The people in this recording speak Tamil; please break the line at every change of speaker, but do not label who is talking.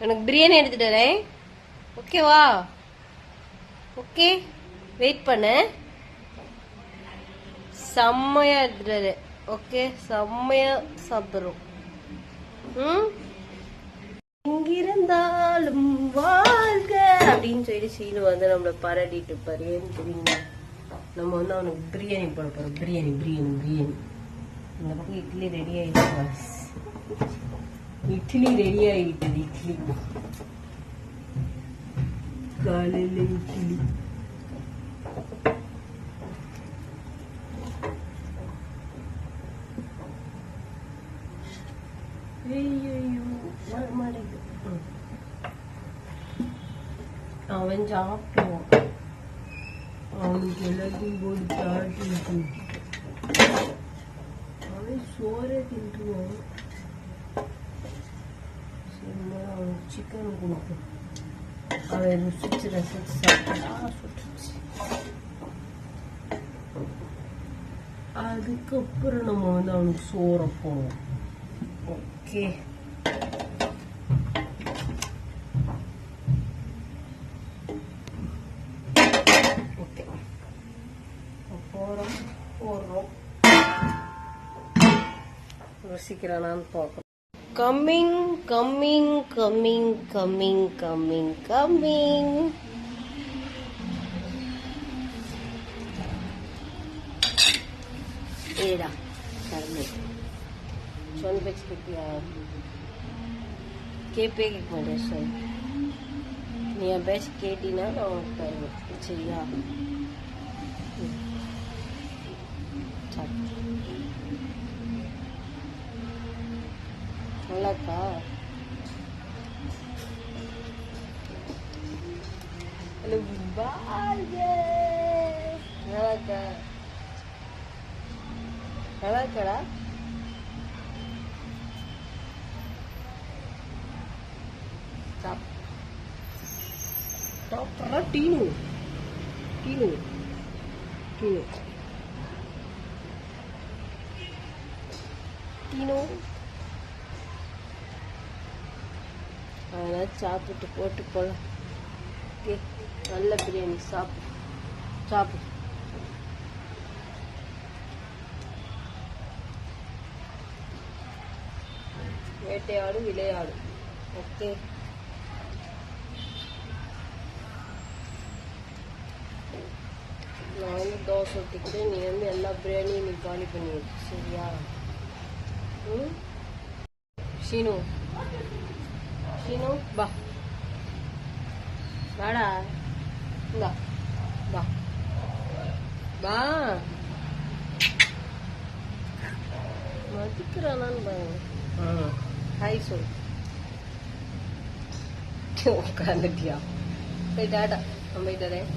எனக்கு பிரியாணி எடுத்துட்டு வரேன். ஓகேவா? ஓகே, வெயிட் பண்ணு. செம்மையா எடுத்துட்டு. ஓகே, செம்மையா சாப்பிடுறோம். எங்கிருந்தாலும் வாழ்க அப்படின்னு சொல்லி சீனு வந்து நம்மள பாராட்டிட்டு இருப்பாரு. ஏன்னு தெரியுங்களா? நம்ம வந்து அவனுக்கு பிரியாணி போட போறோம். பிரியாணி பிரியாணி பிரியாணி. இந்த பக்கம் இட்லி ரெடி ஆயிடுச்சு. இட்லி ரெடி ஆகிட்டது. இட்லி காலையில் இட்லி. அவன் சாப்பிடுவான். அவனுக்கு எல்லாத்தையும் போட்டு சாப்பிட்டு அவன் சோறே தின்றுவான். அவனுக்கு சிக்கன் கொடுக்கும். அவன் ருசிச்சு ரசிச்சு சாப்பிட்டா சுட்டுச்சு. அதுக்கப்புறம் நம்ம வந்து அவனுக்கு சோறை போடுவோம். ஓகே, ஓகே, போடுறோம். ருசிக்கிறானான்னு பார்க்கணும். Coming coming coming coming coming coming. ஏடா கம்மி சொன்ன பேச்சு கேட்பியா? கேட்பே கேட்க மாட்டேன். சொல், நீ என் பேச்சு கேட்டினா நான் உனக்கு தருவேன். சரியா? நல்லாக்கா? ஹலோ நல்லாக்கா? நல்லாக்கடா? டீனு டீனு டீனு டீனு. அதெல்லாம் சாப்பிட்டு போட்டு போகலாம். ஓகே, நல்ல பிரியாணி சாப்பிடு சாப்பிடு. வேட்டையாடு விளையாடு. ஓகே, நான் வந்து தோசை ஊற்றிக்கிட்டு நீ வந்து எல்லா பிரியாணியும் நீ காலி பண்ணிடு. சரியா? ஷீனு ஷீனு பா வாடா. இந்தா பா பா. மதிக்கிறானான்னு பாருங்க. ஹாய் சொல். உட்காந்துட்டியா? போய் டாடா. நான் போயிட்டு வரேன்.